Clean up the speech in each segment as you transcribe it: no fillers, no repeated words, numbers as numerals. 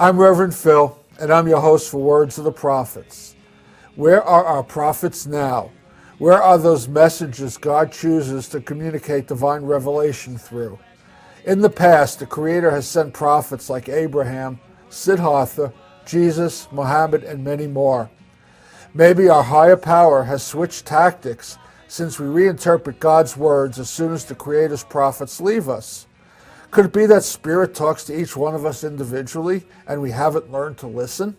I'm Reverend Phil, and I'm your host for Words of the Prophets. Where are our prophets now? Where are those messages God chooses to communicate divine revelation through? In the past, the Creator has sent prophets like Abraham, Siddhartha, Jesus, Muhammad, and many more. Maybe our higher power has switched tactics since we reinterpret God's words as soon as the Creator's prophets leave us. Could it be that Spirit talks to each one of us individually and we haven't learned to listen?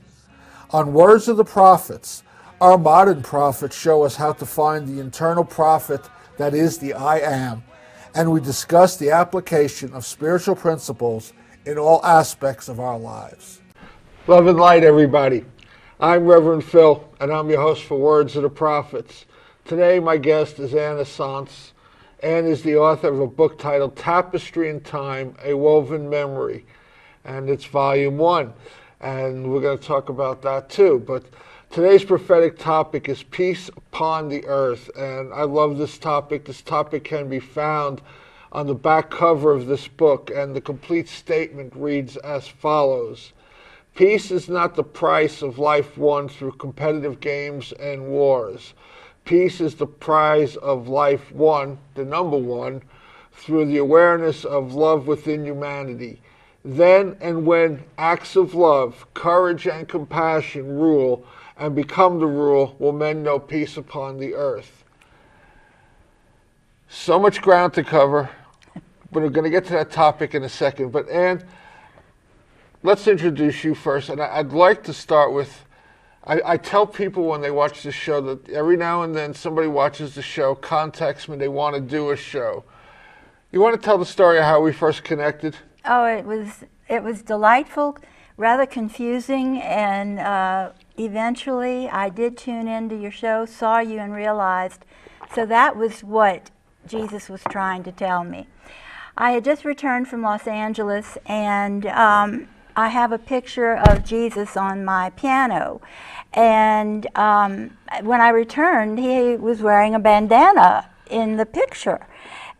On Words of the Prophets, our modern prophets show us how to find the internal prophet that is the I Am, and we discuss the application of spiritual principles in all aspects of our lives. Love and light, everybody. I'm Reverend Phil, and I'm your host for Words of the Prophets. Today, my guest is Ann Essance. Ann is the author of a book titled Tapestry In Time, A Woven Memory, and it's volume 1. And we're going to talk about that too. But today's prophetic topic is peace upon the earth. And I love this topic. This topic can be found on the back cover of this book. And the complete statement reads as follows. Peace is not the price of life won through competitive games and wars. Peace is the prize of life won, the number one, through the awareness of love within humanity. Then and when acts of love, courage, and compassion rule and become the rule, will men know peace upon the earth. So much ground to cover, but we're going to get to that topic in a second. But Ann, let's introduce you first. And I'd like to start with, I tell people when they watch the show that every now and then somebody watches the show, contacts me, they want to do a show. You want to tell the story of how we first connected? Oh, it was delightful, rather confusing, and eventually I did tune into your show, saw you, and realized, so that was what Jesus was trying to tell me. I had just returned from Los Angeles, and I have a picture of Jesus on my piano, and when I returned, he was wearing a bandana in the picture.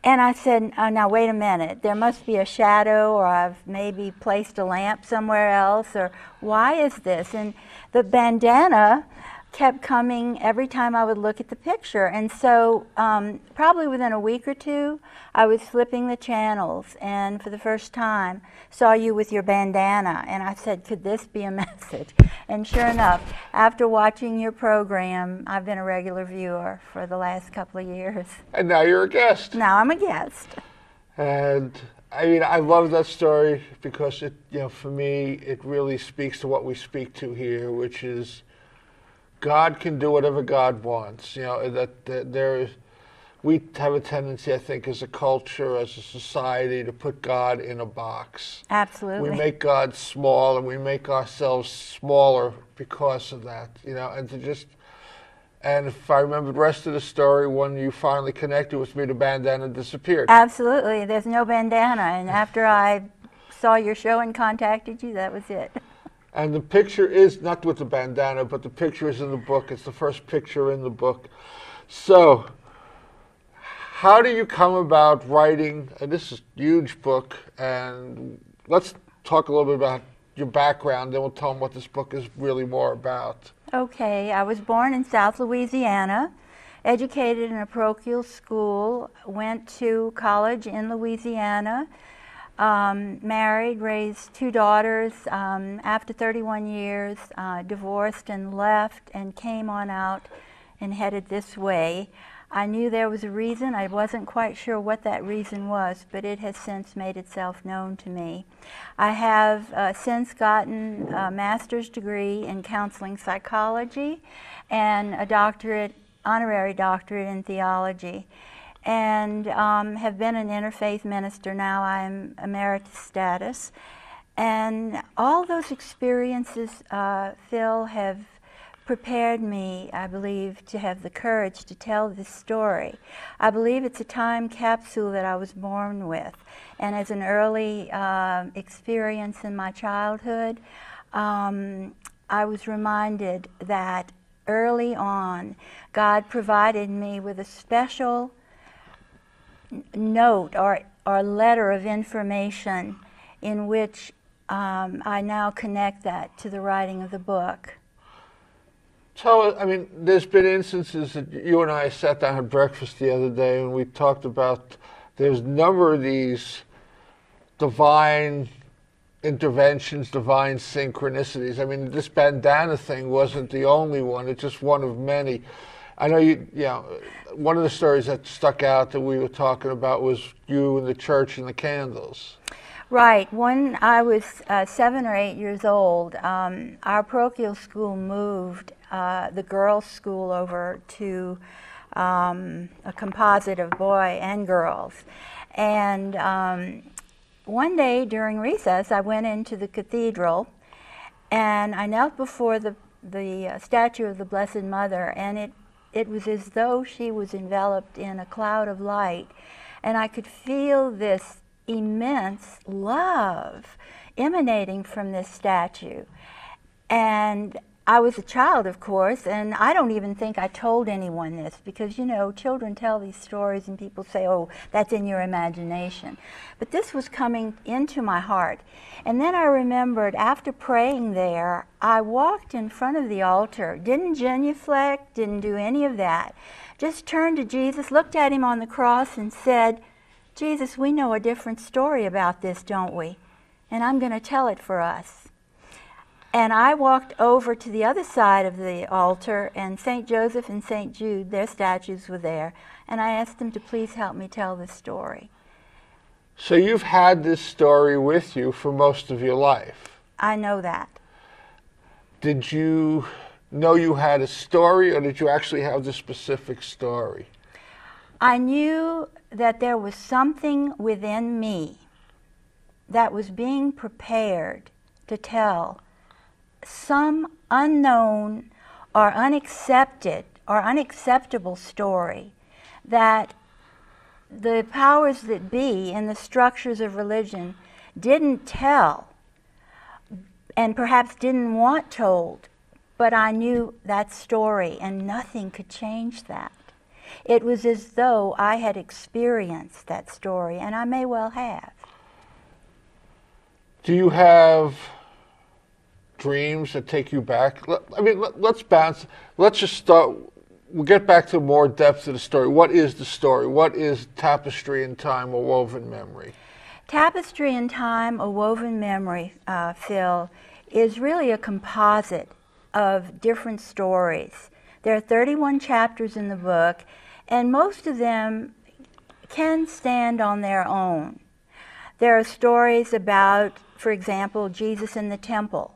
And I said, oh, now wait a minute, there must be a shadow, or I've maybe placed a lamp somewhere else, or why is this? And the bandana kept coming every time I would look at the picture. And so probably within a week or two, I was flipping the channels, and for the first time saw you with your bandana. And I said, could this be a message? And sure enough, after watching your program, I've been a regular viewer for the last couple of years. And now you're a guest. Now I'm a guest. And I mean, I love that story because it, for me, it really speaks to what we speak to here, which is God can do whatever God wants. We have a tendency, I think, as a culture, as a society, to put God in a box. Absolutely. We make God small, and we make ourselves smaller because of that. And if I remember the rest of the story, when you finally connected with me, the bandana disappeared. Absolutely. There's no bandana, and after I saw your show and contacted you, that was it. And the picture is not with the bandana, but the picture is in the book. It's the first picture in the book. So, how do you come about writing, and this is a huge book, and let's talk a little bit about your background, then we'll tell them what this book is really more about. Okay, I was born in South Louisiana, educated in a parochial school, went to college in Louisiana, married, raised 2 daughters. After 31 years, divorced and left and came on out and headed this way. I knew there was a reason. I wasn't quite sure what that reason was, but it has since made itself known to me. I have since gotten a master's degree in counseling psychology and a honorary doctorate in theology, and have been an interfaith minister. Now I'm emeritus status. And all those experiences, Phil, have prepared me, I believe, to have the courage to tell this story. I believe it's a time capsule that I was born with. And as an early experience in my childhood, I was reminded that early on, God provided me with a special note or letter of information in which I now connect that to the writing of the book. So, I mean, there's been instances that you and I sat down at breakfast the other day and we talked about there's a number of these divine interventions, divine synchronicities. I mean, this bandana thing wasn't the only one, it's just one of many. I know one of the stories that stuck out that we were talking about was you and the church and the candles. Right. When I was 7 or 8 years old, our parochial school moved the girls' school over to a composite of boy and girls. And one day during recess, I went into the cathedral and I knelt before the statue of the Blessed Mother, and it was as though she was enveloped in a cloud of light, and I could feel this immense love emanating from this statue. And I was a child, of course, and I don't even think I told anyone this, because, you know, children tell these stories and people say, oh, that's in your imagination. But this was coming into my heart. And then I remembered, after praying there, I walked in front of the altar, didn't genuflect, didn't do any of that, just turned to Jesus, looked at him on the cross and said, Jesus, we know a different story about this, don't we? And I'm going to tell it for us. And I walked over to the other side of the altar, and St. Joseph and St. Jude, their statues were there, and I asked them to please help me tell the story. So you've had this story with you for most of your life. I know that. Did you know you had a story, or did you actually have the specific story? I knew that there was something within me that was being prepared to tell some unknown or unaccepted or unacceptable story that the powers that be in the structures of religion didn't tell and perhaps didn't want told, but I knew that story and nothing could change that. It was as though I had experienced that story, and I may well have. Do you have dreams that take you back? I mean, let's bounce. Let's just start. We'll get back to more depth of the story. What is the story? What is Tapestry in Time, a woven memory? Tapestry in Time, a woven memory, Phil, is really a composite of different stories. There are 31 chapters in the book, and most of them can stand on their own. There are stories about, for example, Jesus in the temple.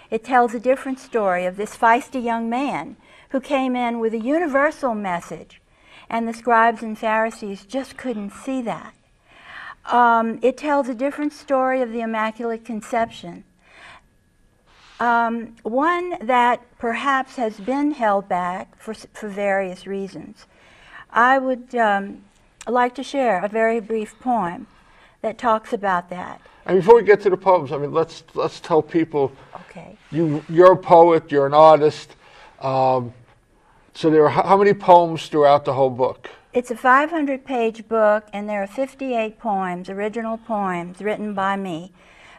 It tells a different story of this feisty young man who came in with a universal message, and the scribes and Pharisees just couldn't see that. It tells a different story of the Immaculate Conception. One that perhaps has been held back for various reasons. I would like to share a very brief poem that talks about that. And before we get to the poems, I mean, let's tell people. Okay. You're a poet. You're an artist. So there are how many poems throughout the whole book? It's a 500-page book, and there are 58 poems, original poems, written by me,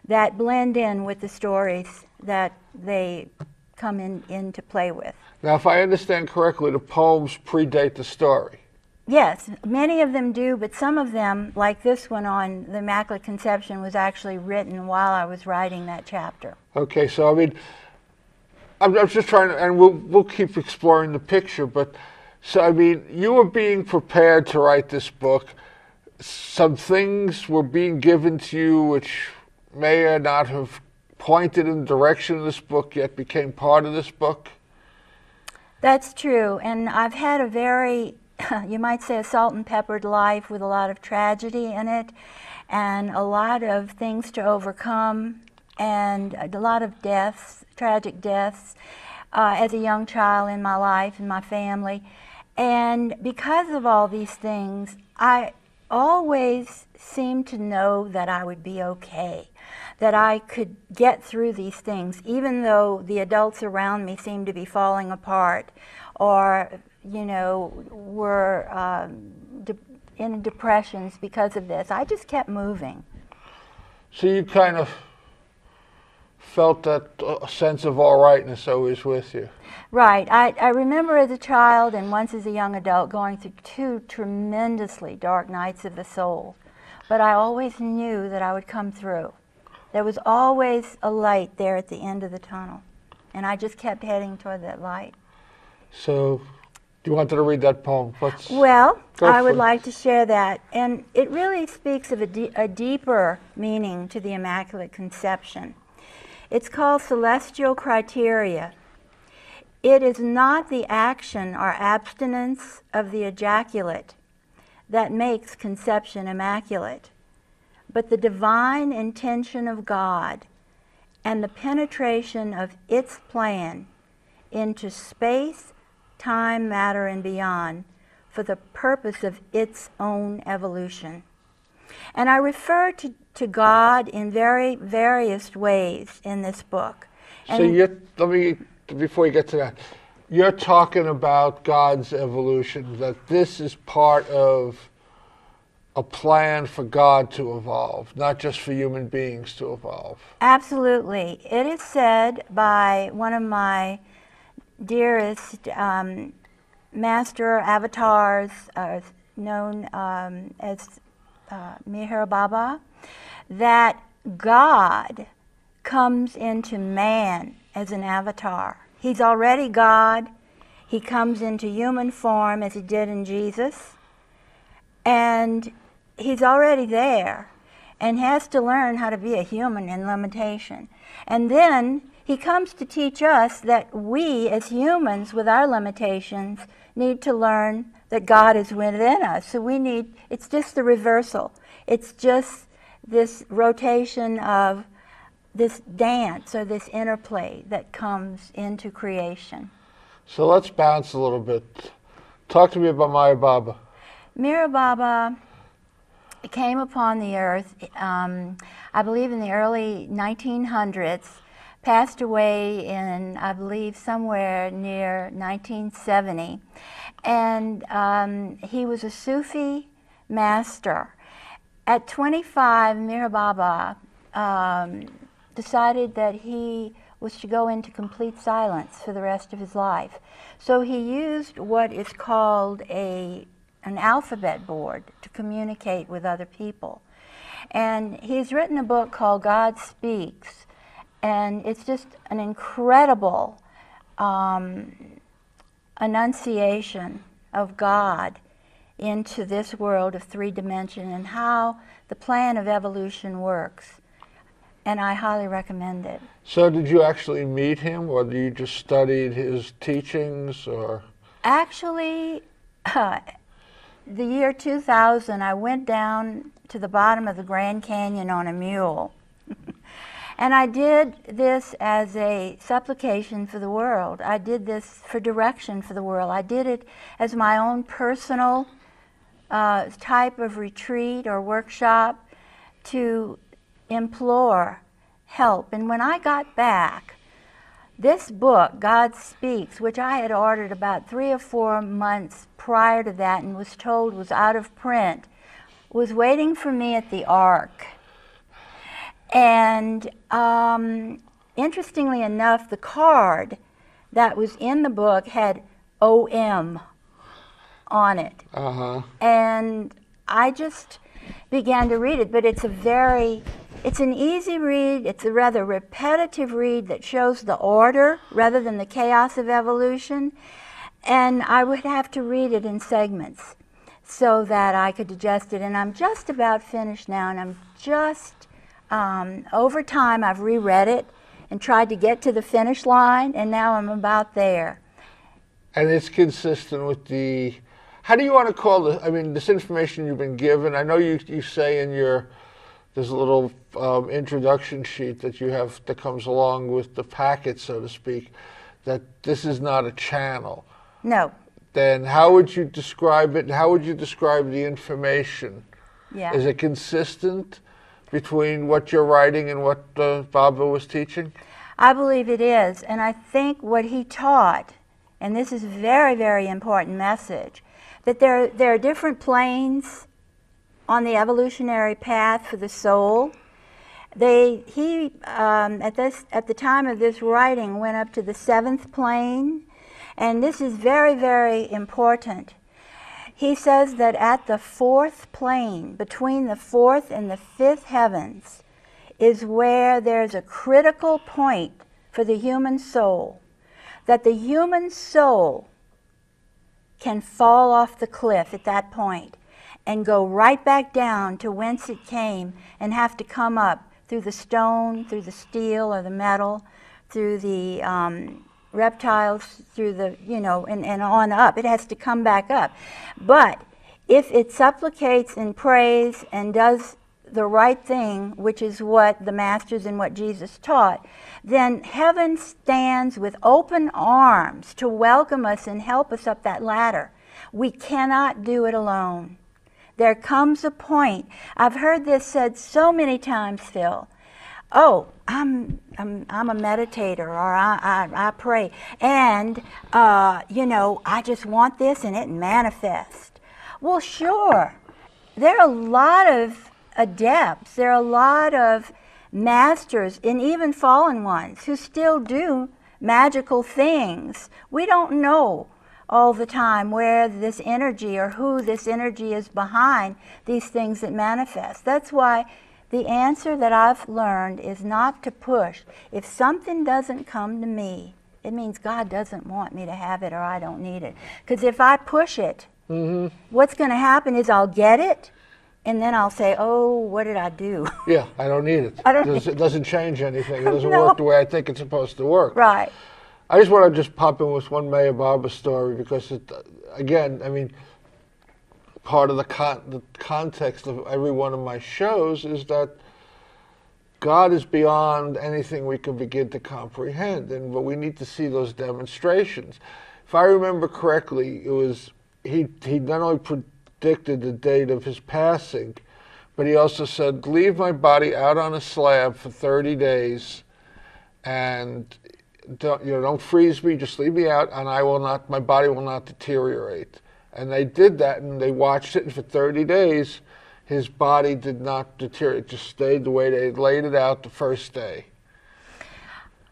that blend in with the stories that they come in to play with. Now, if I understand correctly, the poems predate the story. Yes, many of them do, but some of them, like this one on the Immaculate Conception, was actually written while I was writing that chapter. Okay, so I mean, I'm just trying to, and we'll keep exploring the picture, but so I mean, you were being prepared to write this book. Some things were being given to you which may or not have pointed in the direction of this book, yet became part of this book. That's true, and I've had a very, you might say, a salt and peppered life with a lot of tragedy in it, and a lot of things to overcome, and a lot of deaths, tragic deaths, as a young child in my life and my family. And because of all these things, I always seemed to know that I would be okay, that I could get through these things, even though the adults around me seemed to be falling apart, or, you know, were in depressions because of this. I just kept moving. So you kind of felt that sense of all rightness always with you. Right. I remember as a child and once as a young adult going through 2 tremendously dark nights of the soul. But I always knew that I would come through. There was always a light there at the end of the tunnel. And I just kept heading toward that light. So, you wanted to read that poem? Well, I would like to share that. And it really speaks of a deeper meaning to the Immaculate Conception. It's called Celestial Criteria. It is not the action or abstinence of the ejaculate that makes conception immaculate, but the divine intention of God and the penetration of its plan into space, time, matter, and beyond for the purpose of its own evolution. And I refer to God in very various ways in this book. And so before you get to that, you're talking about God's evolution, that this is part of a plan for God to evolve, not just for human beings to evolve. Absolutely. It is said by one of my dearest master avatars, known as Meher Baba, that God comes into man as an avatar. He's already God. He comes into human form as he did in Jesus. And he's already there and has to learn how to be a human in limitation. And then he comes to teach us that we as humans with our limitations need to learn that God is within us. So it's just the reversal. It's just this rotation of this dance or this interplay that comes into creation. So let's bounce a little bit. Talk to me about Meher Baba. Meher Baba came upon the earth, I believe in the early 1900s, passed away in, I believe, somewhere near 1970. And he was a Sufi master. At 25, Meher Baba decided that he was to go into complete silence for the rest of his life. So he used what is called an alphabet board to communicate with other people. And he's written a book called God Speaks, and it's just an incredible enunciation of God into this world of 3 dimension and how the plan of evolution works. And I highly recommend it. So did you actually meet him, or you just studied his teachings, or? Actually, the year 2000, I went down to the bottom of the Grand Canyon on a mule. And I did this as a supplication for the world. I did this for direction for the world. I did it as my own personal type of retreat or workshop to implore help. And when I got back, this book, God Speaks, which I had ordered about 3 or 4 months prior to that and was told was out of print, was waiting for me at the Ark. And interestingly enough, the card that was in the book had OM on it. And I just began to read it, but it's an easy read. It's a rather repetitive read that shows the order rather than the chaos of evolution. And I would have to read it in segments so that I could digest it. And I'm just about finished now, and I'm just, over time, I've reread it and tried to get to the finish line, and now I'm about there. And it's consistent with the, how do you want to call this? I mean, this information you've been given, I know you say in there's a little introduction sheet that you have that comes along with the packet, so to speak, that this is not a channel. No. Then how would you describe it? How would you describe the information? Yeah. Is it consistent between what you're writing and what Baba was teaching? I believe it is. And I think what he taught, and this is a very, very important message, that there are different planes on the evolutionary path for the soul, He at the time of this writing went up to the 7th plane, and this is very, very important. He says that at the 4th plane, between the 4th and the 5th heavens, is where there's a critical point for the human soul, that the human soul can fall off the cliff at that point and go right back down to whence it came and have to come up through the stone, through the steel or the metal, through the reptiles, through the, and on up. It has to come back up. But if it supplicates and prays and does the right thing, which is what the masters and what Jesus taught, then heaven stands with open arms to welcome us and help us up that ladder. We cannot do it alone. There comes a point. I've heard this said so many times, Phil. Oh, I'm a meditator, or I pray, and I just want this, and it manifests. Well, sure. There are a lot of adepts. There are a lot of masters, and even fallen ones, who still do magical things. We don't know all the time where this energy or who this energy is behind these things that manifest. That's why the answer that I've learned is not to push. If something doesn't come to me, it means God doesn't want me to have it, or I don't need it. Because if I push it, what's going to happen is I'll get it, and then I'll say, oh, what did I do? Yeah, I don't need it. It doesn't change anything. It doesn't No. work the way I think it's supposed to work. Right. I just want to pop in with one Maya Baba story, because part of the context of every one of my shows is that God is beyond anything we can begin to comprehend, but we need to see those demonstrations. If I remember correctly, it was he not only predicted the date of his passing, but he also said, leave my body out on a slab for 30 days and don't freeze me, just leave me out, and my body will not deteriorate. And they did that, and they watched it, and for 30 days, his body did not deteriorate. It just stayed the way they laid it out the first day.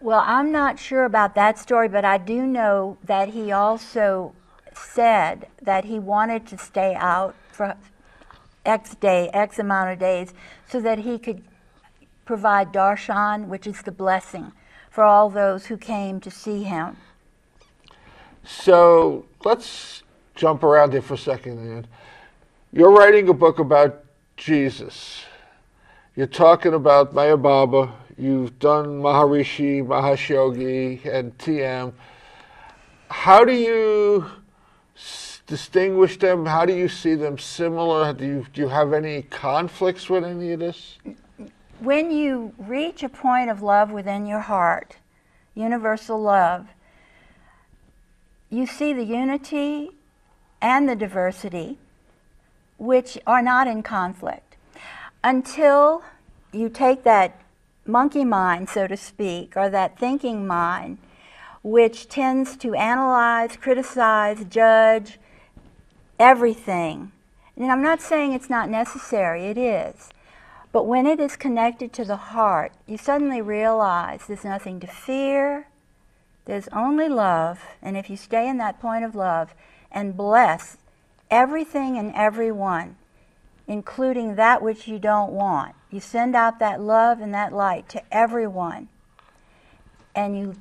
Well, I'm not sure about that story, but I do know that he also said that he wanted to stay out for X amount of days, so that he could provide darshan, which is the blessing, for all those who came to see him. So let's jump around here for a second, Ann. You're writing a book about Jesus. You're talking about Maya Baba. You've done Maharishi, Mahashogi, and TM. How do you distinguish them? How do you see them similar? Do you have any conflicts with any of this? When you reach a point of love within your heart, universal love, you see the unity and the diversity, which are not in conflict. Until you take that monkey mind, so to speak, or that thinking mind, which tends to analyze, criticize, judge everything. And I'm not saying it's not necessary, it is. But when it is connected to the heart, you suddenly realize there's nothing to fear, there's only love, and if you stay in that point of love and bless everything and everyone, including that which you don't want, you send out that love and that light to everyone, and you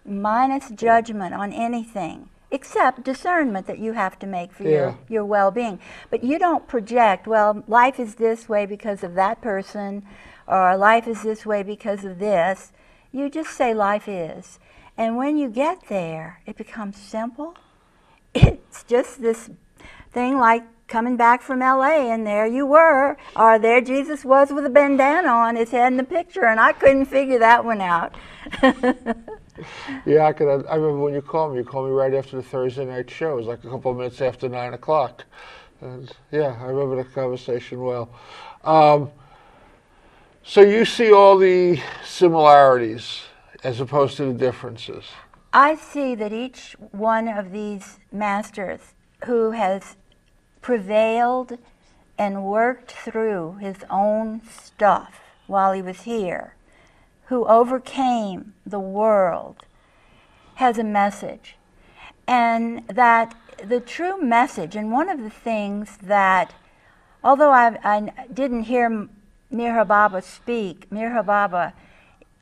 minus judgment on anything, except discernment that you have to make for your well-being. But you don't project, well, life is this way because of that person, or life is this way because of this. You just say life is. And when you get there, it becomes simple. It's just this thing like coming back from LA, and there you were, or there Jesus was with a bandana on his head in the picture, and I couldn't figure that one out. Yeah, I remember when you called me right after the Thursday night show. It was like a couple of minutes after 9 o'clock. And yeah, I remember the conversation well. So you see all the similarities as opposed to the differences. I see that each one of these masters who has prevailed and worked through his own stuff while he was here, who overcame the world, has a message. And that the true message, and one of the things that, although I didn't hear Mir Baba speak, Mir Baba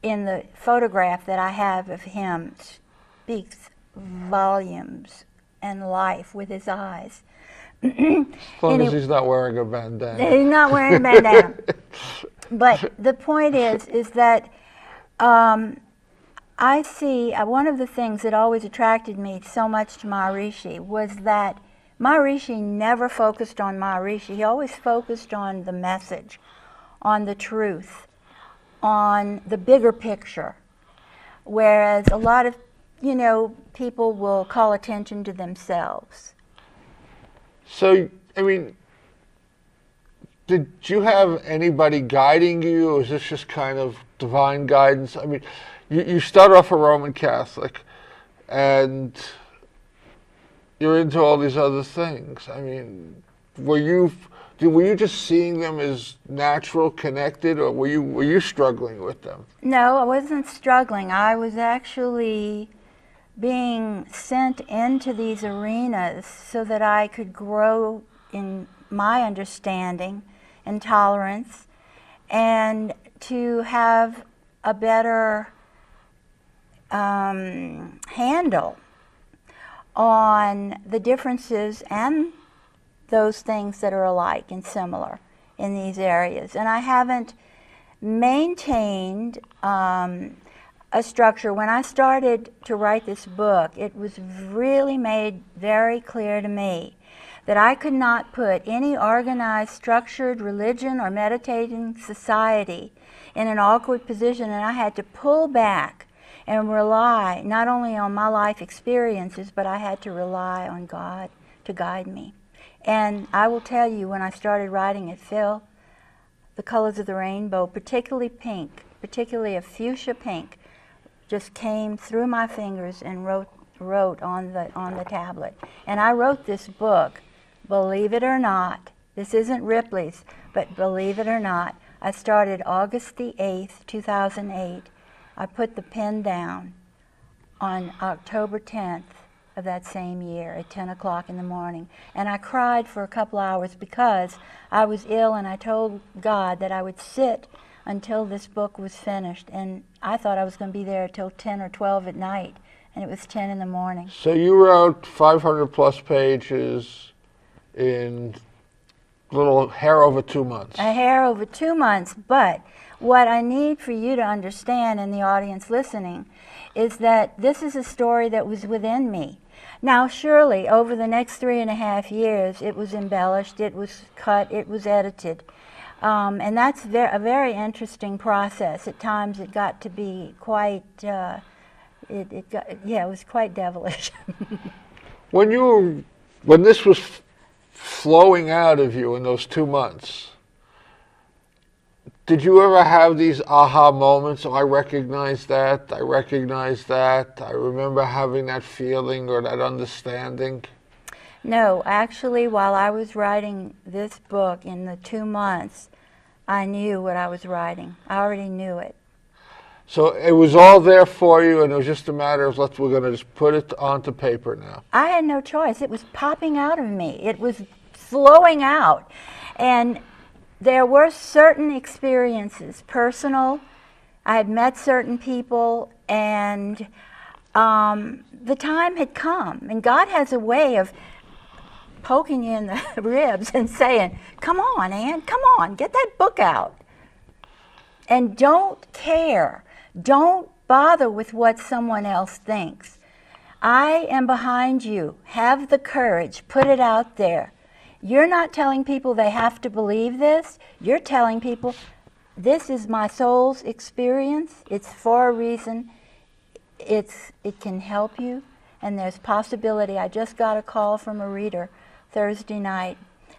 in the photograph that I have of him speaks volumes and life with his eyes. As long as he's not wearing a bandana. He's not wearing a bandana. But the point is that I see, one of the things that always attracted me so much to Maharishi was that Maharishi never focused on Maharishi. He always focused on the message, on the truth, on the bigger picture. Whereas a lot of, people will call attention to themselves. So, I mean, did you have anybody guiding you, or is this just kind of divine guidance? I mean, you start off a Roman Catholic, and you're into all these other things. I mean, were you just seeing them as natural, connected, or were you struggling with them? No, I wasn't struggling. I was actually being sent into these arenas so that I could grow in my understanding and tolerance, and to have a better handle on the differences and those things that are alike and similar in these areas. And I haven't maintained a structure. When I started to write this book, it was really made very clear to me that I could not put any organized, structured religion or meditating society in an awkward position, and I had to pull back and rely not only on my life experiences, but I had to rely on God to guide me. And I will tell you, when I started writing it, Phil, the colors of the rainbow, particularly pink, particularly a fuchsia pink, just came through my fingers and wrote on the tablet. And I wrote this book, believe it or not. This isn't Ripley's, but believe it or not, I started August the 8th, 2008. I put the pen down on October 10th of that same year at 10 o'clock in the morning. And I cried for a couple hours because I was ill, and I told God that I would sit until this book was finished. And I thought I was going to be there till 10 or 12 at night, and it was 10 in the morning. So you wrote 500 plus pages in a little hair over 2 months. A hair over 2 months, but what I need for you to understand, and the audience listening, is that this is a story that was within me. Now, surely, over the next 3.5 years, it was embellished, it was cut, it was edited. And that's a very interesting process. At times it got to be quite, it was quite devilish. When this was flowing out of you in those 2 months, did you ever have these aha moments? Oh, I recognize that, I recognize that, I remember having that feeling or that understanding? No, actually, while I was writing this book in the 2 months, I knew what I was writing. I already knew it. So it was all there for you, and it was just a matter of, we're going to just put it onto paper now. I had no choice. It was popping out of me. It was flowing out. And there were certain experiences, personal. I had met certain people, and the time had come. And God has a way of poking you in the ribs and saying, come on, Ann, come on, get that book out. And don't care. Don't bother with what someone else thinks. I am behind you. Have the courage. Put it out there. You're not telling people they have to believe this. You're telling people, this is my soul's experience. It's for a reason. It can help you, and there's possibility. I just got a call from a reader Thursday night,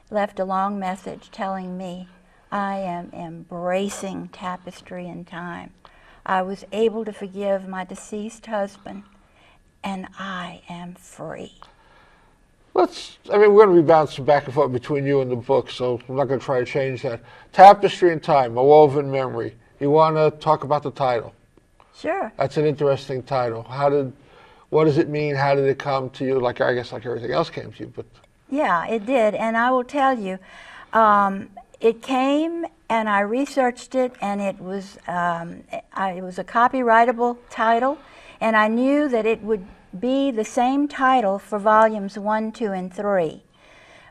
left a long message telling me I am embracing Tapestry in Time. I was able to forgive my deceased husband, and I am free. We're going to be bouncing back and forth between you and the book, so I'm not going to try to change that. Tapestry in Time, A Woven Memory. You want to talk about the title? Sure. That's an interesting title. What does it mean? How did it come to you? I guess like everything else came to you, but... Yeah, it did, and I will tell you, it came and I researched it, and it was a copyrightable title, and I knew that it would be the same title for volumes 1, 2, and 3.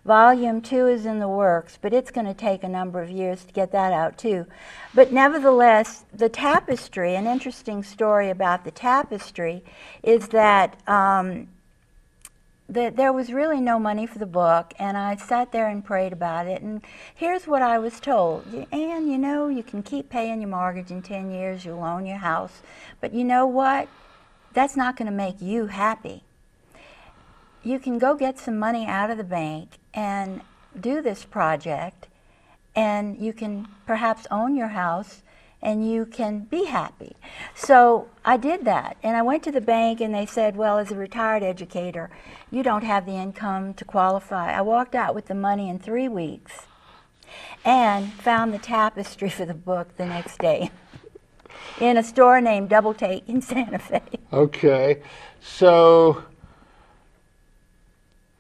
Volume 2 is in the works, but it's going to take a number of years to get that out too. But nevertheless, the tapestry, an interesting story about the tapestry is that there was really no money for the book, and I sat there and prayed about it, and here's what I was told. Ann, you can keep paying your mortgage in 10 years, you'll own your house, but you know what? That's not going to make you happy. You can go get some money out of the bank and do this project, and you can perhaps own your house, and you can be happy. So I did that, and I went to the bank, and they said, well, as a retired educator, you don't have the income to qualify. I walked out with the money in 3 weeks and found the tapestry for the book the next day in a store named Double Take in Santa Fe. Okay, so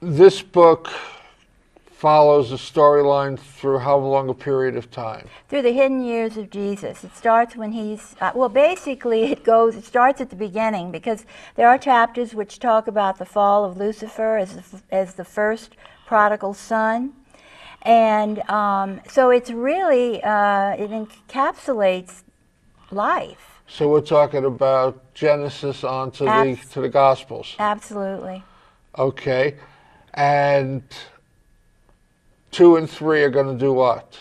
this book follows a storyline through how long a period of time? Through the hidden years of Jesus. It starts when he's, basically it starts at the beginning, because there are chapters which talk about the fall of Lucifer as the first prodigal son. And so it's really, it encapsulates life. So we're talking about Genesis on to the Gospels. Absolutely. Okay. And 2 and 3 are going to do what?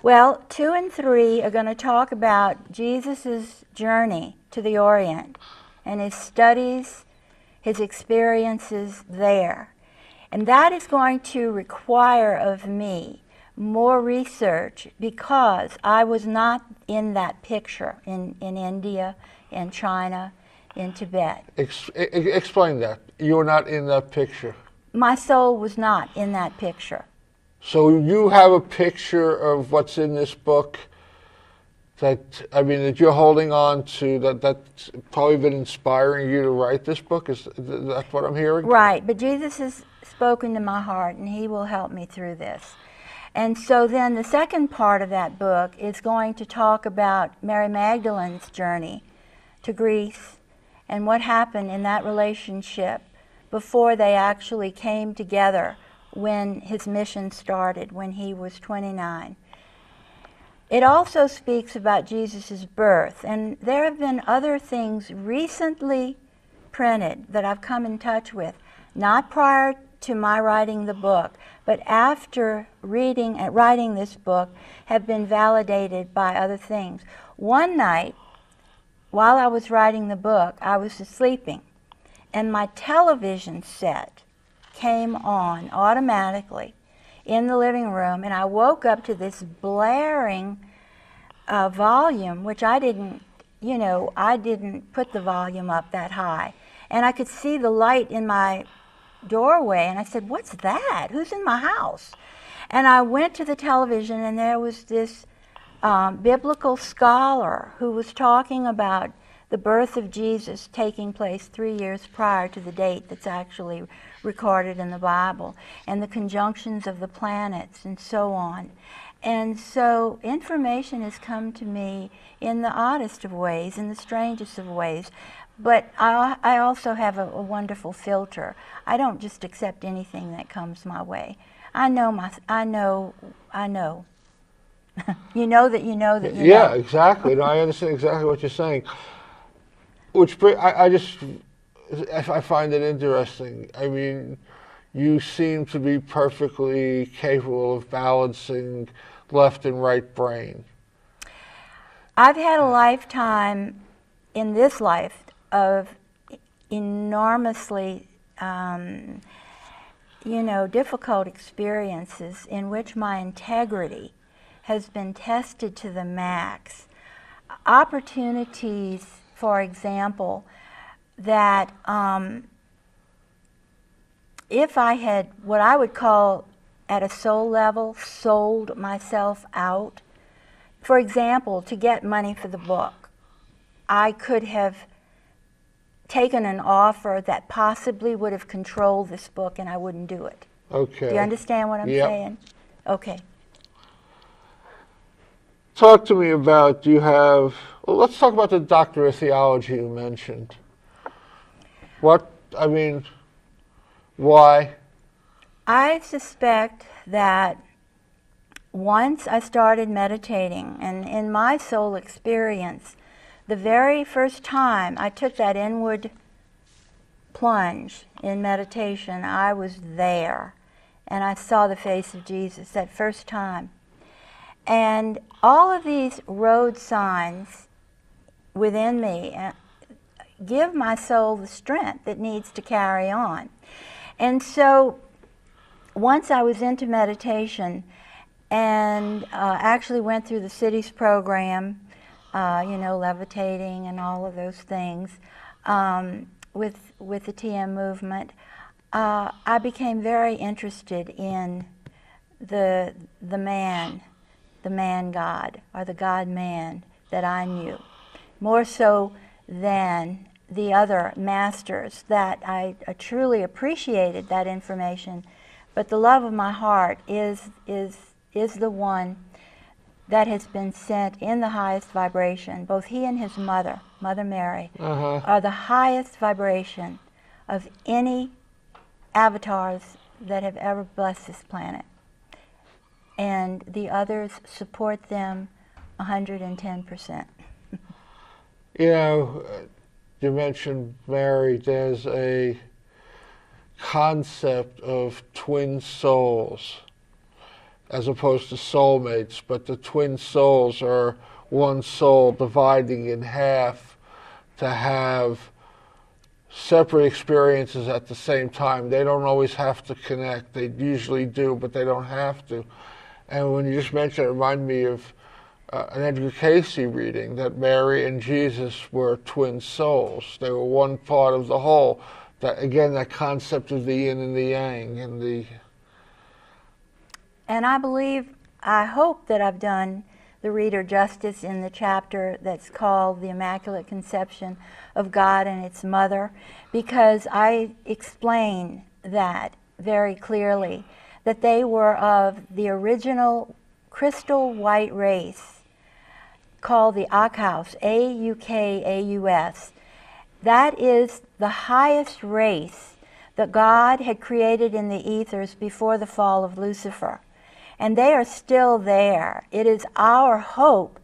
Well, 2 and 3 are going to talk about Jesus' journey to the Orient and his studies, his experiences there. And that is going to require of me more research, because I was not in that picture in India, in China, in Tibet. Explain that. You were not in that picture. My soul was not in that picture. So you have a picture of what's in this book that you're holding on to, that's probably been inspiring you to write this book? Is that what I'm hearing? Right, but Jesus has spoken to my heart, and he will help me through this. And so then the second part of that book is going to talk about Mary Magdalene's journey to Greece and what happened in that relationship before they actually came together when his mission started, when he was 29. It also speaks about Jesus' birth, and there have been other things recently printed that I've come in touch with, not prior to my writing the book, but after reading and writing this book, have been validated by other things. One night, while I was writing the book, I was sleeping, and my television set came on automatically in the living room, and I woke up to this blaring volume, which I didn't put the volume up that high. And I could see the light in my doorway, and I said, what's that? Who's in my house? And I went to the television, and there was this biblical scholar who was talking about the birth of Jesus taking place 3 years prior to the date that's actually recorded in the Bible, and the conjunctions of the planets and so on. And so information has come to me in the oddest of ways, in the strangest of ways, but I also have a wonderful filter. I don't just accept anything that comes my way. I know. You know that you know that you know. Yeah, exactly. No, I understand exactly what you're saying. I find it interesting. I mean, you seem to be perfectly capable of balancing left and right brain. I've had a lifetime in this life of enormously, difficult experiences in which my integrity has been tested to the max. Opportunities, for example, that if I had what I would call at a soul level sold myself out, for example, to get money for the book, I could have taken an offer that possibly would have controlled this book and I wouldn't do it. Okay. Do you understand what I'm saying? Okay. Talk to me about, let's talk about the doctor of theology you mentioned. Why? I suspect that once I started meditating, and in my soul experience, the very first time I took that inward plunge in meditation, I was there, and I saw the face of Jesus that first time. And all of these road signs within me give my soul the strength it needs to carry on. And so once I was into meditation and actually went through the city's program, levitating and all of those things with the TM movement, I became very interested in the man God, or the God-man that I knew, more so than the other masters that I truly appreciated that information. But the love of my heart is the one that has been sent in the highest vibration. Both he and his mother, Mother Mary, are the highest vibration of any avatars that have ever blessed this planet. And the others support them 110%. You mentioned Mary. There's a concept of twin souls as opposed to soulmates, but the twin souls are one soul dividing in half to have separate experiences at the same time. They don't always have to connect. They usually do, but they don't have to. And when you just mentioned it, reminded me of an Edgar Casey reading that Mary and Jesus were twin souls. They were one part of the whole. That concept of the yin and the yang And I hope that I've done the reader justice in the chapter that's called The Immaculate Conception of God and its Mother, because I explain that very clearly, that they were of the original crystal white race called the Akhaus, A-U-K-A-U-S. That is the highest race that God had created in the ethers before the fall of Lucifer. And they are still there. It is our hope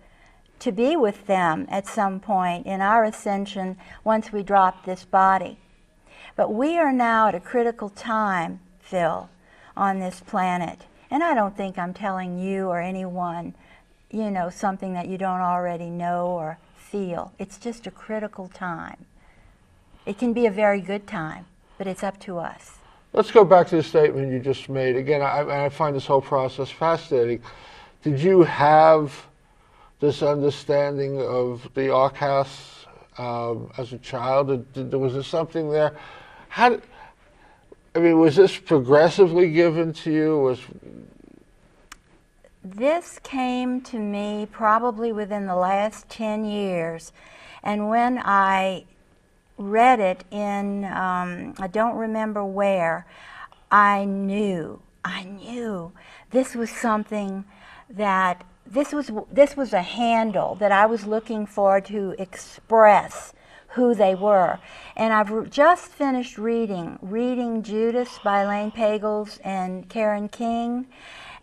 to be with them at some point in our ascension once we drop this body. But we are now at a critical time, Phil, on this planet. And I don't think I'm telling you or anyone, something that you don't already know or feel. It's just a critical time. It can be a very good time, but it's up to us. Let's go back to the statement you just made. Again, I find this whole process fascinating. Did you have this understanding of the Akhaus as a child? Was there something there? Was this progressively given to you? This came to me probably within the last 10 years. And when I read it in, I don't remember where, I knew this was something that, this was a handle that I was looking for to express who they were. And I've just finished reading Judas by Elaine Pagels and Karen King,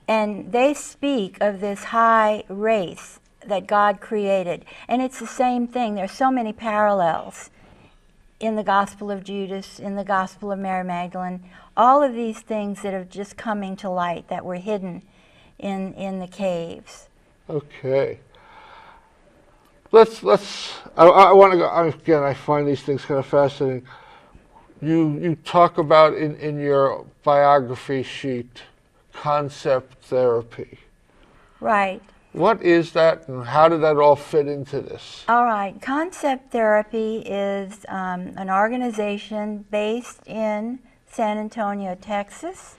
and they speak of this high race that God created. And it's the same thing. There's so many parallels in the Gospel of Judas, in the Gospel of Mary Magdalene, all of these things that are just coming to light that were hidden in the caves. Okay. I want to go, again, I find these things kind of fascinating. You talk about in your biography sheet, concept therapy. Right. What is that, and how did that all fit into this? All right. Concept therapy is an organization based in San Antonio, Texas.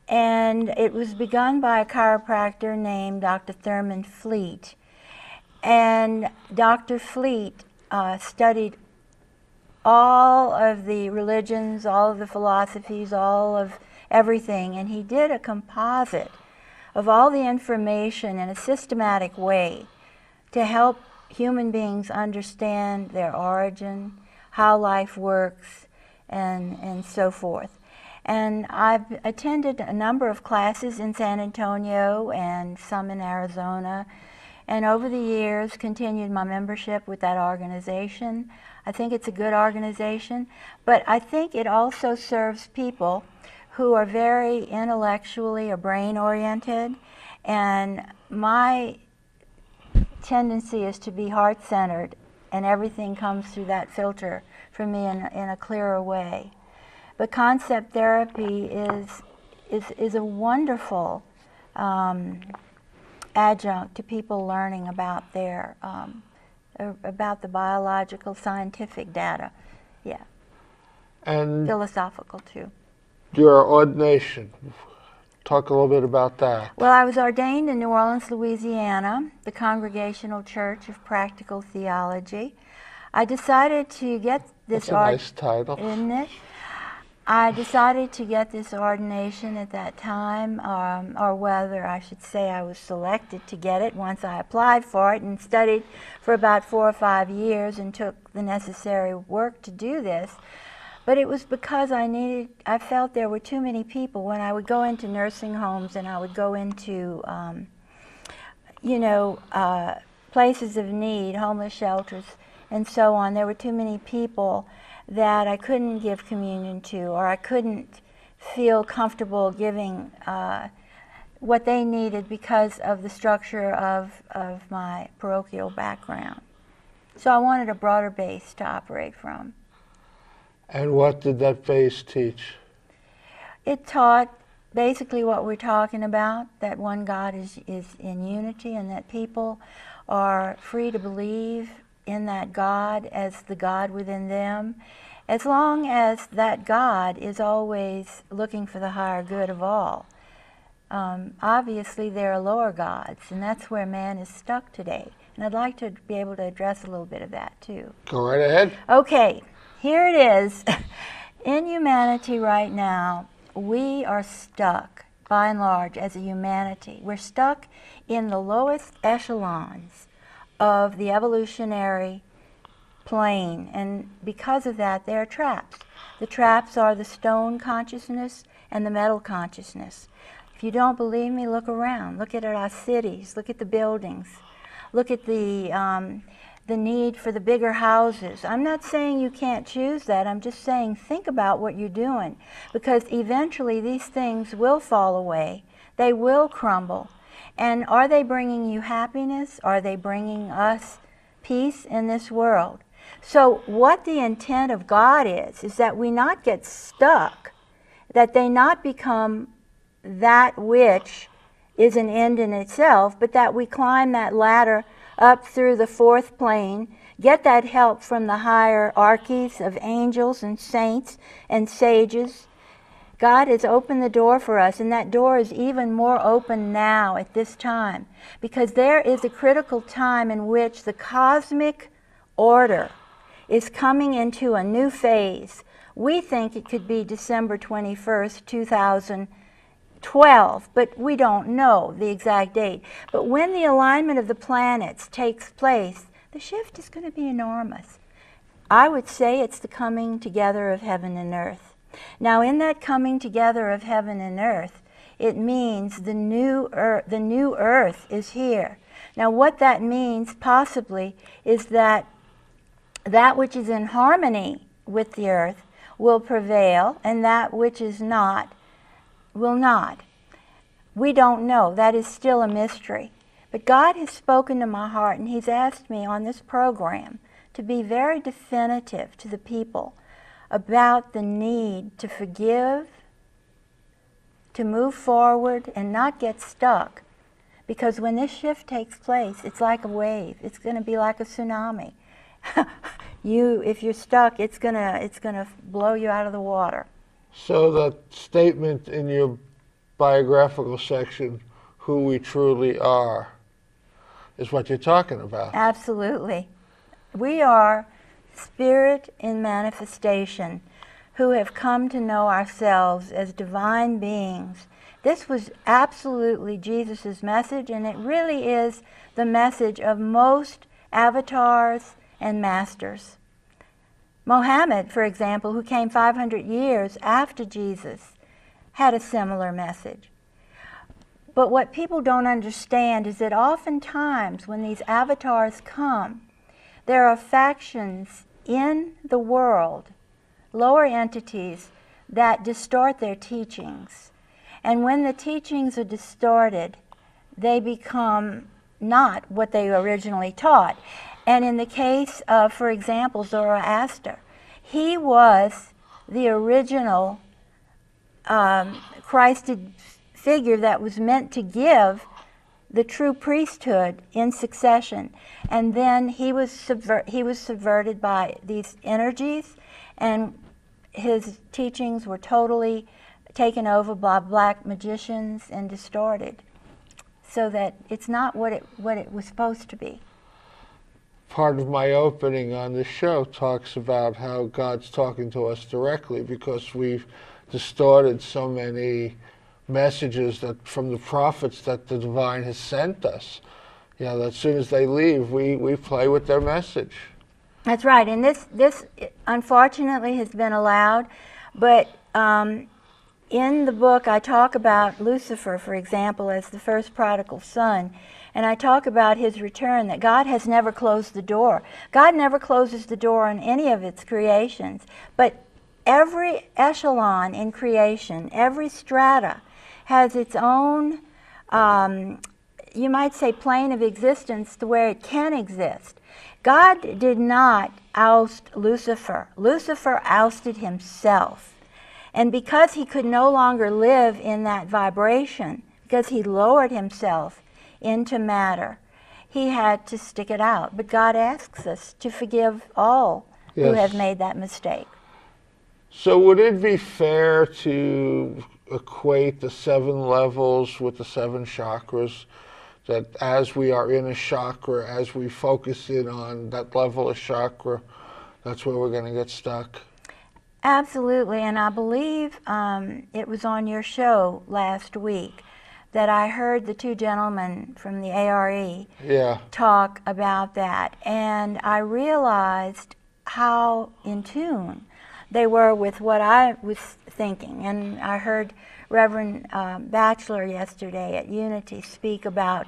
And it was begun by a chiropractor named Dr. Thurman Fleet. And Dr. Fleet studied all of the religions, all of the philosophies, all of everything, and he did a composite of all the information in a systematic way to help human beings understand their origin, how life works, and so forth. And I've attended a number of classes in San Antonio and some in Arizona, and over the years continued my membership with that organization. I think it's a good organization, but I think it also serves people who are very intellectually or brain-oriented, and my tendency is to be heart-centered, and everything comes through that filter for me in a clearer way. But concept therapy is a wonderful adjunct to people learning about their about the biological, scientific data. Yeah. And philosophical too. your ordination, talk a little bit about that. Well, I was ordained in New Orleans, Louisiana, the Congregational Church of Practical Theology. I decided to get this That's a nice title. Isn't it? I decided to get this ordination at that time, or whether I should say I was selected to get it once I applied for it and studied for about 4 or 5 years and took the necessary work to do this. But it was because I felt there were too many people. When I would go into nursing homes and I would go into, places of need, homeless shelters, and so on, there were too many people that I couldn't give communion to, or I couldn't feel comfortable giving what they needed because of the structure of my parochial background. So I wanted a broader base to operate from. And what did that base teach? It taught basically what we're talking about, that one God is in unity and that people are free to believe in that God as the God within them, as long as that God is always looking for the higher good of all. Obviously, there are lower gods, and that's where man is stuck today. And I'd like to be able to address a little bit of that, too. Go right ahead. Okay, here it is. In humanity right now, we are stuck, by and large, as a humanity. We're stuck in the lowest echelons of the evolutionary plane, and because of that, there are traps. The traps are the stone consciousness and the metal consciousness. If you don't believe me, look around. Look at our cities. Look at the buildings. Look at the need for the bigger houses. I'm not saying you can't choose that. I'm just saying think about what you're doing, because eventually these things will fall away. They will crumble. And are they bringing you happiness? Are they bringing us peace in this world? So what the intent of God is that we not get stuck, that they not become that which is an end in itself, but that we climb that ladder up through the fourth plane, get that help from the hierarchies of angels and saints and sages. God has opened the door for us, and that door is even more open now at this time, because there is a critical time in which the cosmic order is coming into a new phase. We think it could be December 21st, 2012, but we don't know the exact date. But when the alignment of the planets takes place, the shift is going to be enormous. I would say it's the coming together of heaven and earth. Now, in that coming together of heaven and earth, it means the new earth is here. Now, what that means possibly is that which is in harmony with the earth will prevail, and that which is not will not. We don't know. That is still a mystery. But God has spoken to my heart, and He's asked me on this program to be very definitive to the people about the need to forgive, to move forward, and not get stuck. Because when this shift takes place, it's like a wave. It's going to be like a tsunami. If you're stuck, it's gonna blow you out of the water. So that statement in your biographical section, who we truly are, is what you're talking about. Absolutely. We are spirit in manifestation who have come to know ourselves as divine beings. This was absolutely Jesus' message, and it really is the message of most avatars and masters. Mohammed, for example, who came 500 years after Jesus, had a similar message. But what people don't understand is that oftentimes when these avatars come, there are factions in the world, lower entities, that distort their teachings. And when the teachings are distorted, they become not what they originally taught. And in the case of, for example, Zoroaster, he was the original Christed figure that was meant to give the true priesthood in succession. And then he was subverted by these energies, and his teachings were totally taken over by black magicians and distorted, so that it's not what it was supposed to be. Part of my opening on this show talks about how God's talking to us directly because we've distorted so many messages that from the prophets that the divine has sent us. You know, that as soon as they leave, we play with their message. That's right, and this unfortunately has been allowed, but in the book I talk about Lucifer, for example, as the first prodigal son, and I talk about his return, that God has never closed the door. God never closes the door on any of its creations, but every echelon in creation, every strata, has its own, you might say, plane of existence to where it can exist. God did not oust Lucifer. Lucifer ousted himself. And because he could no longer live in that vibration, because he lowered himself into matter, he had to stick it out. But God asks us to forgive all who have made that mistake. So would it be fair to equate the 7 levels with the 7 chakras? That as we are in a chakra, as we focus in on that level of chakra, that's where we're going to get stuck? Absolutely, and I believe it was on your show last week that I heard the 2 gentlemen from the ARE talk about that, and I realized how in tune they were with what I was thinking. And I heard Reverend Batchelor yesterday at Unity speak about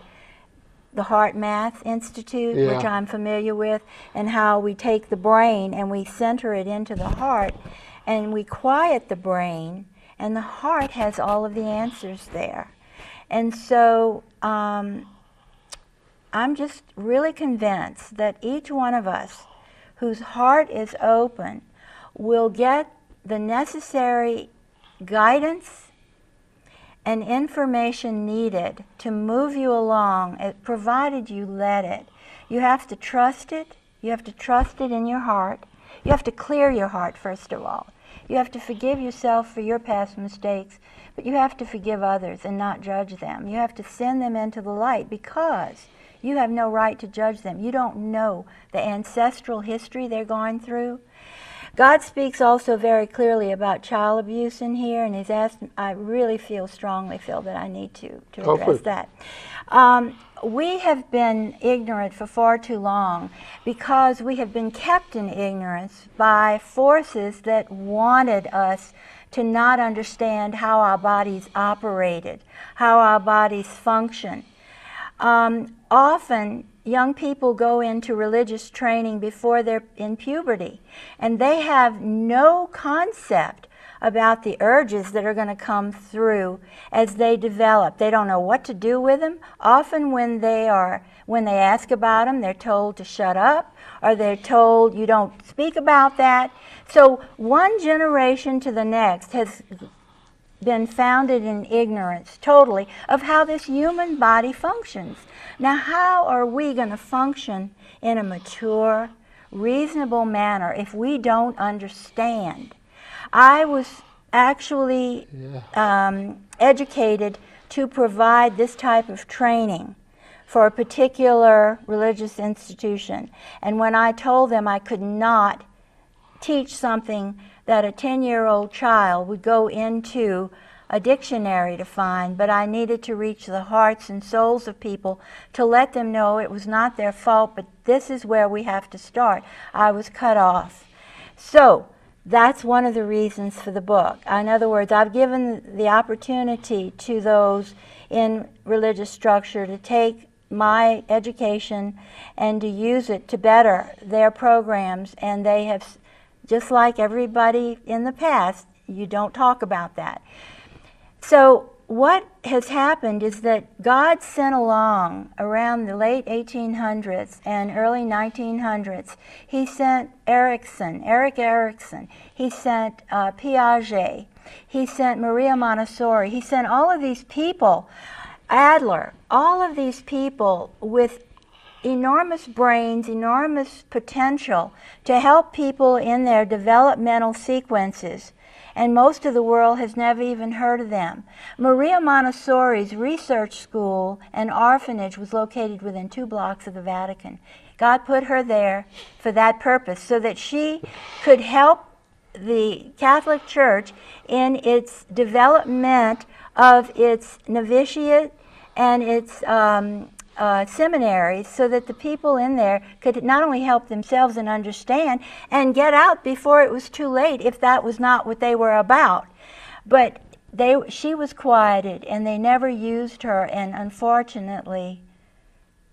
the Heart Math Institute, which I'm familiar with, and how we take the brain and we center it into the heart, and we quiet the brain, and the heart has all of the answers there. And so I'm just really convinced that each one of us whose heart is open will get the necessary guidance and information needed to move you along, provided you let it. You have to trust it. You have to trust it in your heart. You have to clear your heart, first of all. You have to forgive yourself for your past mistakes, but you have to forgive others and not judge them. You have to send them into the light because you have no right to judge them. You don't know the ancestral history they're going through. God speaks also very clearly about child abuse in here, and he's asked, I really strongly feel that I need to address that. We have been ignorant for far too long because we have been kept in ignorance by forces that wanted us to not understand how our bodies operated, how our bodies function. Often, young people go into religious training before they're in puberty, and they have no concept about the urges that are going to come through as they develop. They don't know what to do with them. Often when they ask about them, they're told to shut up, or they're told you don't speak about that. So one generation to the next has been founded in ignorance totally of how this human body functions. Now, how are we going to function in a mature, reasonable manner if we don't understand? I was actually educated to provide this type of training for a particular religious institution. And when I told them I could not teach something that a 10-year-old child would go into a dictionary to find, but I needed to reach the hearts and souls of people to let them know it was not their fault, but this is where we have to start, I was cut off. So that's one of the reasons for the book. In other words, I've given the opportunity to those in religious structure to take my education and to use it to better their programs, and they have, just like everybody in the past, you don't talk about that. So what has happened is that God sent along around the late 1800s and early 1900s, he sent Erik Erikson, he sent Piaget, he sent Maria Montessori, he sent all of these people, Adler, all of these people with enormous brains, enormous potential to help people in their developmental sequences. And most of the world has never even heard of them. Maria Montessori's research school and orphanage was located within 2 blocks of the Vatican. God put her there for that purpose, so that she could help the Catholic Church in its development of its novitiate and its seminaries, so that the people in there could not only help themselves and understand and get out before it was too late if that was not what they were about. But she was quieted, and they never used her, and unfortunately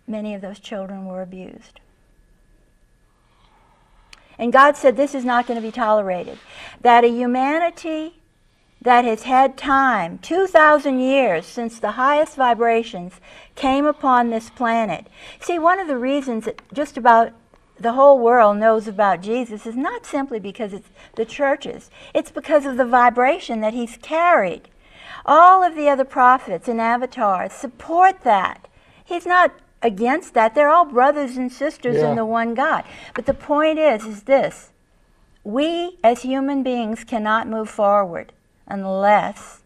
many of those children were abused. And God said this is not going to be tolerated. That a humanity that has had time, 2,000 years since the highest vibrations came upon this planet. See, one of the reasons that just about the whole world knows about Jesus is not simply because it's the churches. It's because of the vibration that he's carried. All of the other prophets and avatars support that. He's not against that. They're all brothers and sisters in the one God. But the point is this. We as human beings cannot move forward unless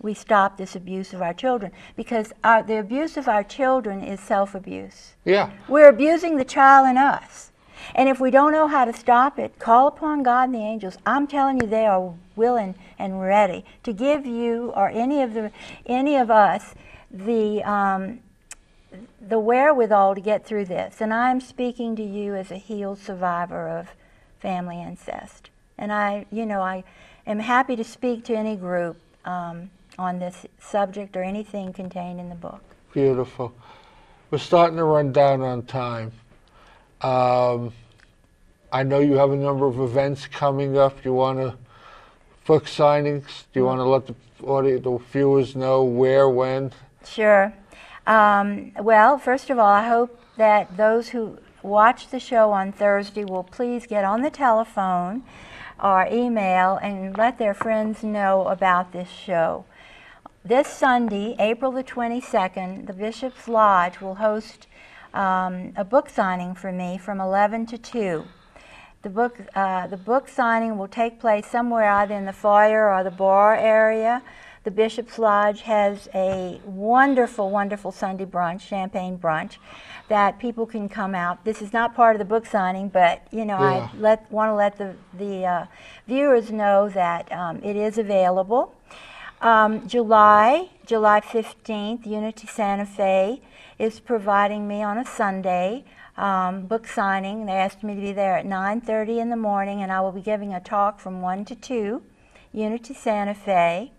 we stop this abuse of our children, because the abuse of our children is self-abuse. Yeah. We're abusing the child in us. And if we don't know how to stop it, call upon God and the angels. I'm telling you, they are willing and ready to give you or any of us the wherewithal to get through this. And I'm speaking to you as a healed survivor of family incest. And I am happy to speak to any group on this subject or anything contained in the book. Beautiful. We're starting to run down on time. I know you have a number of events coming up. You want to book signings? Do you want to let the viewers know where, when? Sure. Well, first of all, I hope that those who watch the show on Thursday will please get on the telephone or email and let their friends know about this show. This Sunday, April the 22nd, the Bishop's Lodge will host a book signing for me from 11 to 2. The book signing will take place somewhere either in the foyer or the bar area. The Bishop's Lodge has a wonderful, wonderful Sunday brunch, champagne brunch, that people can come out. This is not part of the book signing, but I want to let the viewers know that it is available. July 15th, Unity Santa Fe is providing me on a Sunday book signing. They asked me to be there at 9:30 in the morning, and I will be giving a talk from 1 to 2, Unity Santa Fe.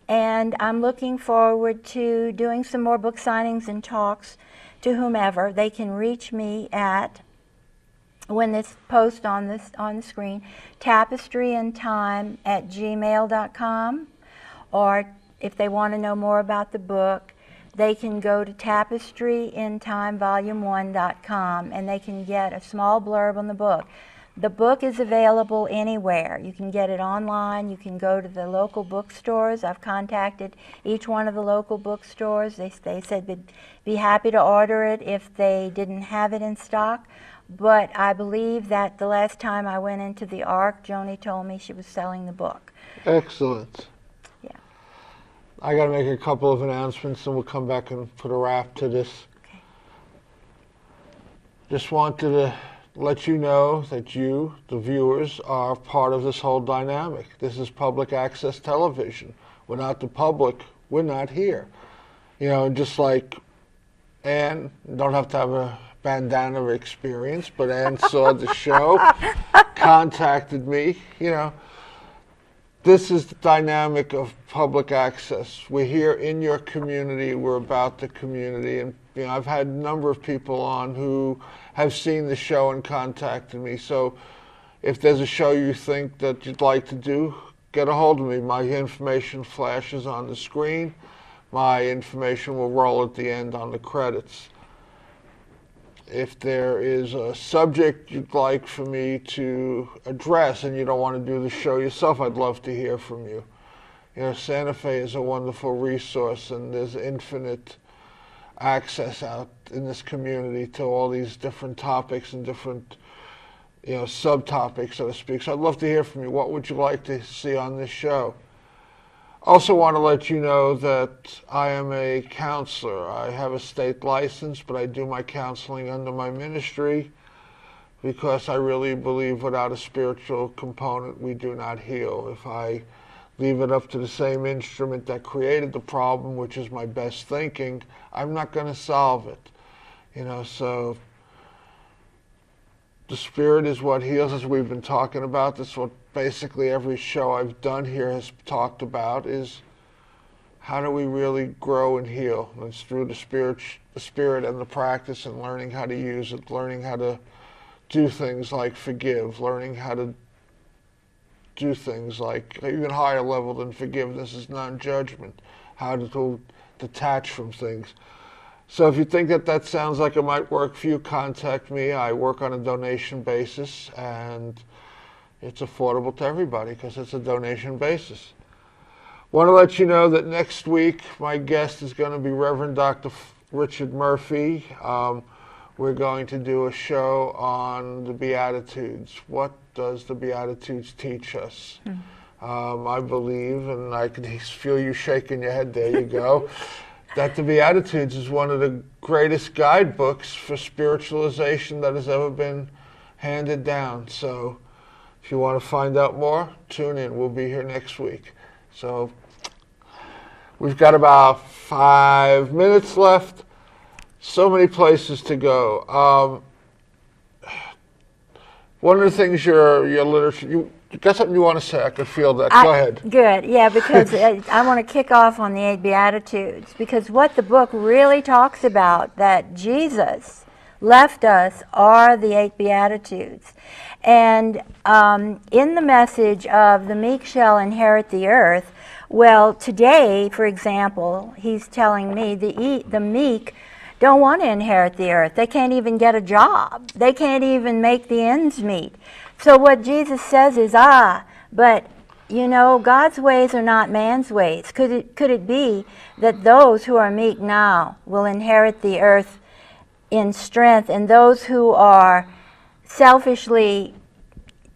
And I'm looking forward to doing some more book signings and talks to whomever. They can reach me at, when this post on the screen, tapestryintime@gmail.com, or if they want to know more about the book, they can go to tapestryintimevolume1.com, and they can get a small blurb on the book. The book is available anywhere. You can get it online. You can go to the local bookstores. I've contacted each one of the local bookstores. They said they'd be happy to order it if they didn't have it in stock. but I believe that the last time I went into the Ark, Joni told me she was selling the book. Excellent. Yeah. I got to make a couple of announcements, and we'll come back and put a wrap to this. Okay. Just wanted to let you know that you, the viewers, are part of this whole dynamic. This is public access television. Without the public, we're not here. You know, just like Ann, don't have to have a bandana experience, but Ann saw the show, contacted me, you know. This is the dynamic of public access. We're here in your community, we're about the community, and you know, I've had a number of people on who have seen the show and contacted me. So if there's a show you think that you'd like to do, get a hold of me. My information flashes on the screen. My information will roll at the end on the credits. If there is a subject you'd like for me to address and you don't want to do the show yourself, I'd love to hear from you. You know, Santa Fe is a wonderful resource, and there's infinite access out in this community to all these different topics and different, you know, subtopics, so to speak. So I'd love to hear from you. What would you like to see on this show? Also want to let you know that I am a counselor. I have a state license, but I do my counseling under my ministry because I really believe without a spiritual component, we do not heal. If I leave it up to the same instrument that created the problem, which is my best thinking, I'm not going to solve it. You know, so the Spirit is what heals, as we've been talking about. This is what basically every show I've done here has talked about, is how do we really grow and heal? And it's through the Spirit and the practice and learning how to use it, learning how to do things like forgive, learning how to do things like even higher level than forgiveness is non-judgment, how to detach from things. So if you think that that sounds like it might work for you, contact me. I work on a donation basis, and it's affordable to everybody because it's a donation basis. Want to let you know that next week my guest is going to be Reverend Dr. Richard Murphy. We're going to do a show on the Beatitudes. What does the Beatitudes teach us? I believe, and I can feel you shaking your head, there you go, that the Beatitudes is one of the greatest guidebooks for spiritualization that has ever been handed down. So if you want to find out more, tune in. We'll be here next week. So we've got about 5 minutes left. So many places to go. One of the things your literature, you got something you want to say? I can feel that. Go ahead. Good, yeah, because I want to kick off on the 8 Beatitudes, because what the book really talks about, that Jesus left us, are the 8 Beatitudes. And in the message of the meek shall inherit the earth, well, today, for example, he's telling me the meek don't want to inherit the earth. They can't even get a job. They can't even make the ends meet. So what Jesus says is, but you know, God's ways are not man's ways. Could it be that those who are meek now will inherit the earth in strength, and those who are selfishly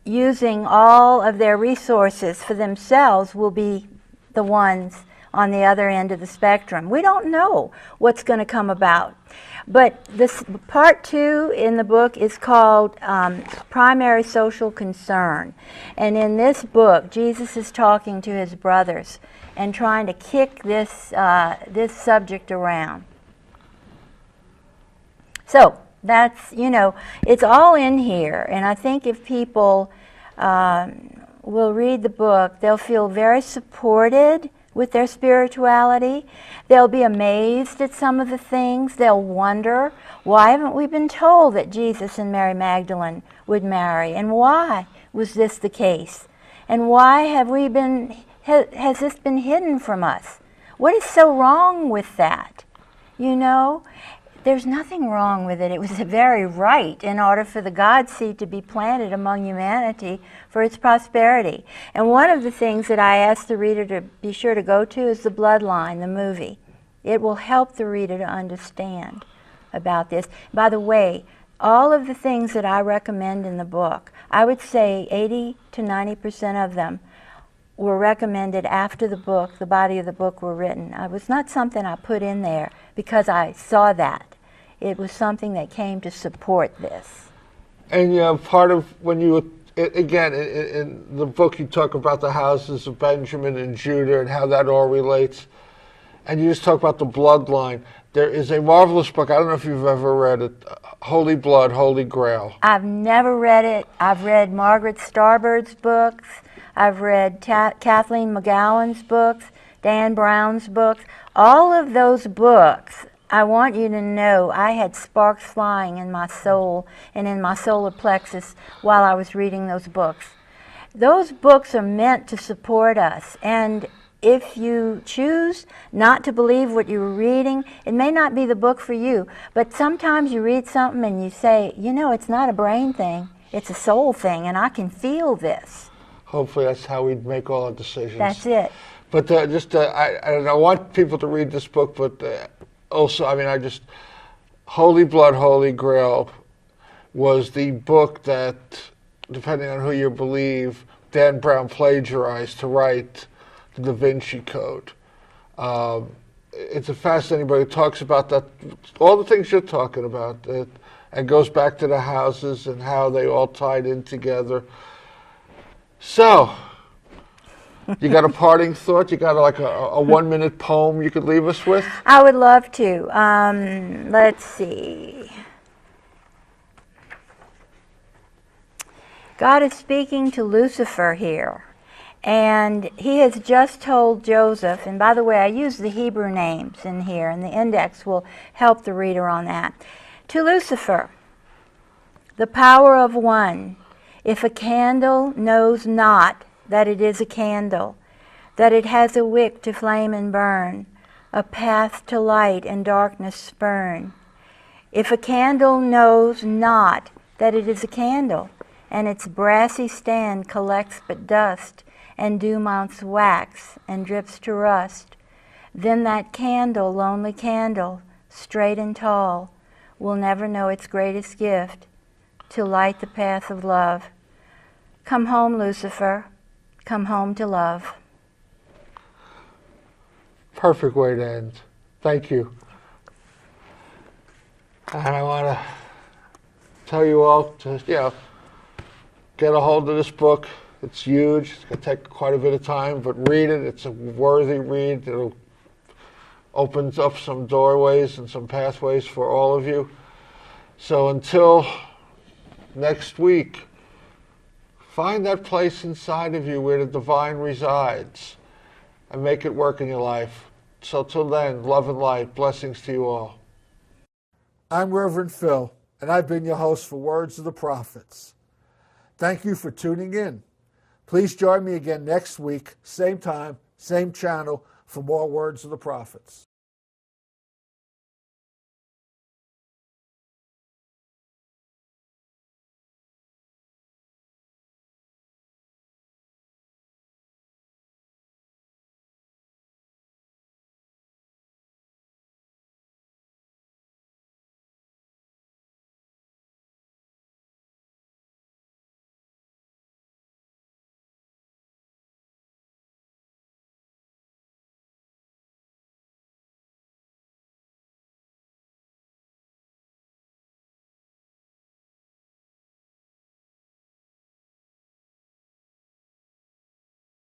using all of their resources for themselves will be the ones on the other end of the spectrum? We don't know what's going to come about. But this part 2 in the book is called Primary Social Concern. And in this book, Jesus is talking to his brothers and trying to kick this subject around. So that's, you know, it's all in here. And I think if people will read the book, they'll feel very supported with their spirituality. They'll be amazed at some of the things. They'll wonder, why haven't we been told that Jesus and Mary Magdalene would marry? And why was this the case? And why have we been, has this been hidden from us? What is so wrong with that? You know, there's nothing wrong with it. It was very right in order for the God seed to be planted among humanity for its prosperity. And one of the things that I ask the reader to be sure to go to is the Bloodline, the movie. It will help the reader to understand about this. By the way, all of the things that I recommend in the book, I would say 80 to 90% of them were recommended after the book, the body of the book were written. It was not something I put in there because I saw that. It was something that came to support this. And part of when you, again, in the book you talk about the houses of Benjamin and Judah and how that all relates. And you just talk about the bloodline. There is a marvelous book, I don't know if you've ever read it, Holy Blood, Holy Grail. I've never read it. I've read Margaret Starbird's books. I've read Kathleen McGowan's books, Dan Brown's books. All of those books, I want you to know, I had sparks flying in my soul and in my solar plexus while I was reading those books. Those books are meant to support us, and if you choose not to believe what you're reading, it may not be the book for you, but sometimes you read something and you say, you know, it's not a brain thing, it's a soul thing, and I can feel this. Hopefully that's how we make all our decisions. That's it. But I want people to read this book, but also, Holy Blood, Holy Grail was the book that, depending on who you believe, Dan Brown plagiarized to write the Da Vinci Code. It's a fascinating book. It talks about that, all the things you're talking about, and goes back to the houses and how they all tied in together. So, you got a parting thought? You got like a 1-minute poem you could leave us with? I would love to. Let's see. God is speaking to Lucifer here. And he has just told Joseph, and by the way, I use the Hebrew names in here, and the index will help the reader on that. To Lucifer, the power of one, if a candle knows not that it is a candle, that it has a wick to flame and burn, a path to light and darkness spurn. If a candle knows not that it is a candle, and its brassy stand collects but dust, and dew mounts wax and drips to rust, then that candle, lonely candle, straight and tall, will never know its greatest gift, to light the path of love. Come home, Lucifer, come home to love. Perfect way to end. Thank you. And I want to tell you all to, get a hold of this book. It's huge. It's going to take quite a bit of time, but read it. It's a worthy read. It'll opens up some doorways and some pathways for all of you. So until next week, find that place inside of you where the divine resides and make it work in your life. So till then, love and light. Blessings to you all. I'm Reverend Phil, and I've been your host for Words of the Prophets. Thank you for tuning in. Please join me again next week, same time, same channel, for more Words of the Prophets.